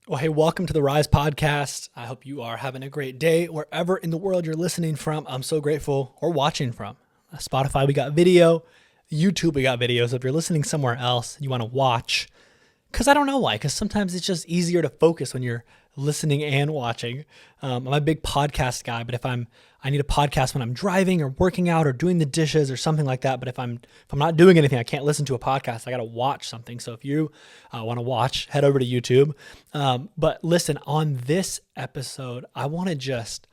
Well, hey, welcome to the Rise Podcast. I hope you are having a great day wherever in the world you're listening from. I'm so grateful, or watching from. Spotify, we got video. YouTube, we got video. So if you're listening somewhere else, you want to watch, because I don't know why, because sometimes it's just easier to focus when you're listening and watching. I'm a big podcast guy, but if I need a podcast when I'm driving or working out or doing the dishes or something like that. But if I'm not doing anything, I can't listen to a podcast. I got to watch something. So if you want to watch, head over to YouTube. But listen, on this episode, I want to just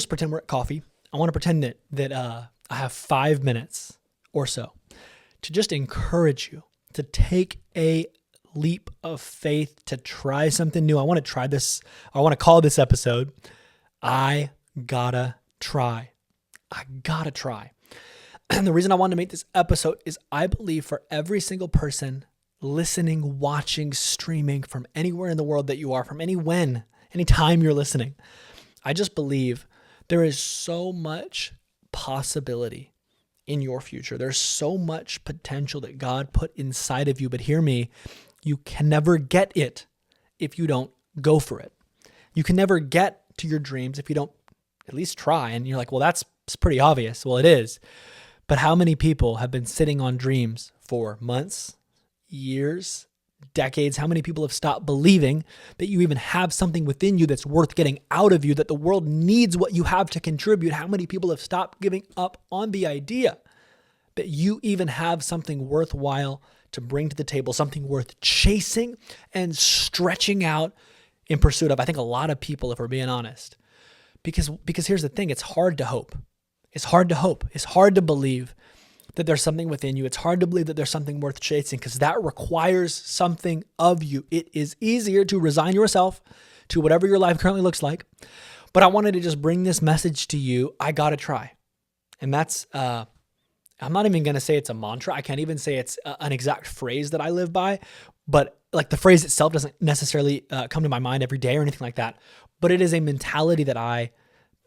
pretend we're at coffee. I want to pretend that I have 5 minutes or so to just encourage you to take a leap of faith, to try something new. I want to try this. I want to call this episode, I gotta try. I gotta try. And the reason I wanted to make this episode is I believe for every single person listening, watching, streaming from anywhere in the world that you are, from any time you're listening, I just believe there is so much possibility in your future. There's so much potential that God put inside of you. But hear me, you can never get it if you don't go for it. You can never get to your dreams if you don't at least try. And you're like, well, that's pretty obvious. Well, it is. But how many people have been sitting on dreams for months, years, decades? How many people have stopped believing that you even have something within you that's worth getting out of you, that the world needs what you have to contribute? How many people have stopped giving up on the idea that you even have something worthwhile to bring to the table, something worth chasing and stretching out in pursuit of? I think a lot of people, if we're being honest, because here's the thing, it's hard to hope. It's hard to hope. It's hard to believe that there's something within you. It's hard to believe that there's something worth chasing, because that requires something of you. It is easier to resign yourself to whatever your life currently looks like. But I wanted to just bring this message to you. I gotta try. And that's, I'm not even going to say it's a mantra. I can't even say it's an exact phrase that I live by, but like the phrase itself doesn't necessarily come to my mind every day or anything like that. But it is a mentality that I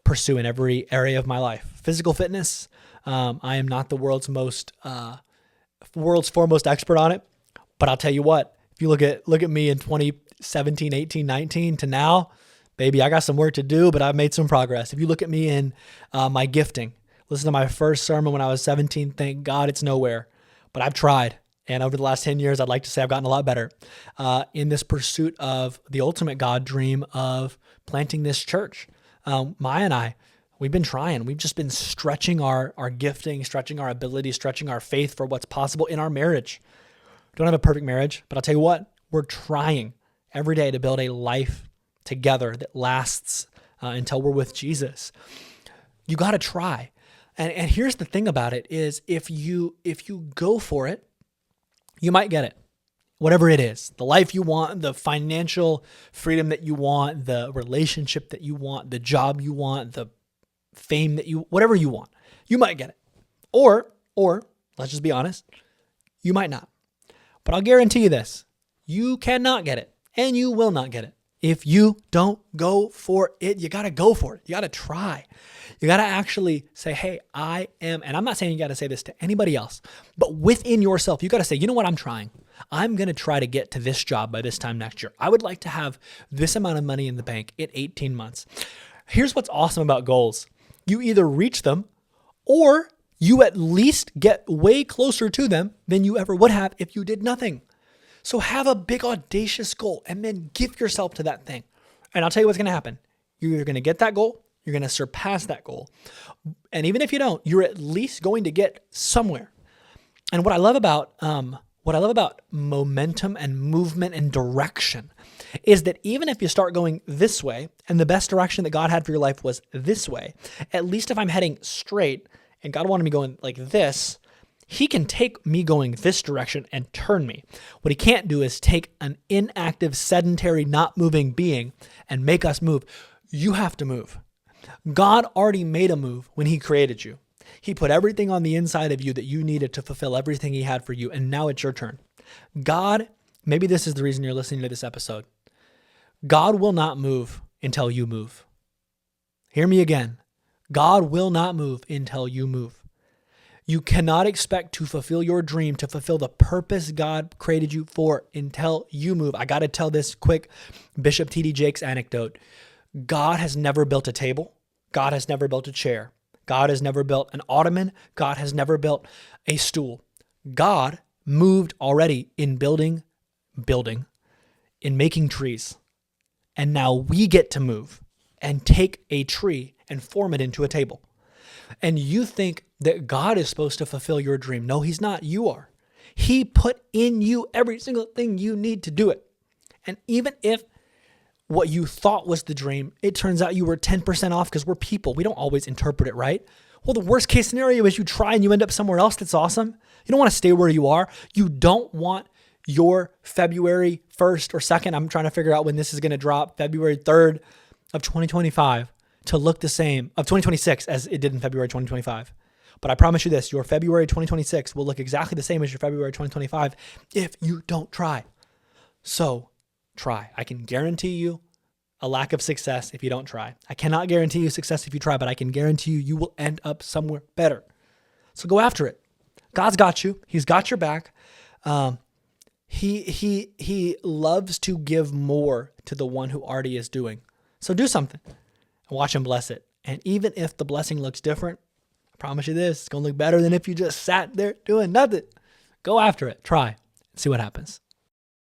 pursue in every area of my life. Physical fitness. I am not the world's foremost expert on it, but I'll tell you what, if you look at me in 2017, 18, 19 to now, baby, I got some work to do, but I've made some progress. If you look at me in my gifting, listen to my first sermon when I was 17. Thank God it's nowhere, but I've tried. And over the last 10 years, I'd like to say I've gotten a lot better in this pursuit of the ultimate God dream of planting this church. Maya and I, we've been trying. We've just been stretching our gifting, stretching our ability, stretching our faith for what's possible in our marriage. Don't have a perfect marriage, but I'll tell you what, we're trying every day to build a life together that lasts until we're with Jesus. You got to try. And here's the thing about it is if you go for it, you might get it. Whatever it is, the life you want, the financial freedom that you want, the relationship that you want, the job you want, the fame whatever you want, you might get it. Or let's just be honest, you might not. But I'll guarantee you this, you cannot get it and you will not get it if you don't go for it. You got to go for it. You got to try. You got to actually say, hey, I am, and I'm not saying you got to say this to anybody else, but within yourself, you got to say, you know what, I'm trying. I'm going to try to get to this job by this time next year. I would like to have this amount of money in the bank in 18 months. Here's what's awesome about goals. You either reach them or you at least get way closer to them than you ever would have if you did nothing. So have a big audacious goal and then give yourself to that thing. And I'll tell you what's going to happen. You're either going to get that goal, you're going to surpass that goal. And even if you don't, you're at least going to get somewhere. And what I love about momentum and movement and direction is that even if you start going this way and the best direction that God had for your life was this way, at least if I'm heading straight and God wanted me going like this, He can take me going this direction and turn me. What He can't do is take an inactive, sedentary, not moving being and make us move. You have to move. God already made a move when He created you. He put everything on the inside of you that you needed to fulfill everything He had for you, and now it's your turn. God, maybe this is the reason you're listening to this episode. God will not move until you move. Hear me again. God will not move until you move. You cannot expect to fulfill your dream, to fulfill the purpose God created you for until you move. I got to tell this quick Bishop T.D. Jakes anecdote. God has never built a table. God has never built a chair. God has never built an ottoman. God has never built a stool. God moved already in building, in making trees. And now we get to move and take a tree and form it into a table. And you think that God is supposed to fulfill your dream. No, he's not. You are. He put in you every single thing you need to do it. And even if what you thought was the dream, it turns out you were 10% off because we're people. We don't always interpret it right. Well, the worst case scenario is you try and you end up somewhere else that's awesome. You don't want to stay where you are. You don't want your February 1st or 2nd, I'm trying to figure out when this is going to drop, February 3rd of 2025 to look the same, of 2026 as it did in February 2025. But I promise you this, your February 2026 will look exactly the same as your February 2025 if you don't try. So try. I can guarantee you a lack of success if you don't try. I cannot guarantee you success if you try, but I can guarantee you you will end up somewhere better. So go after it. God's got you. He's got your back. He loves to give more to the one who already is doing. So do something and watch him bless it. And even if the blessing looks different, I promise you this, it's going to look better than if you just sat there doing nothing. Go after it. Try. See what happens.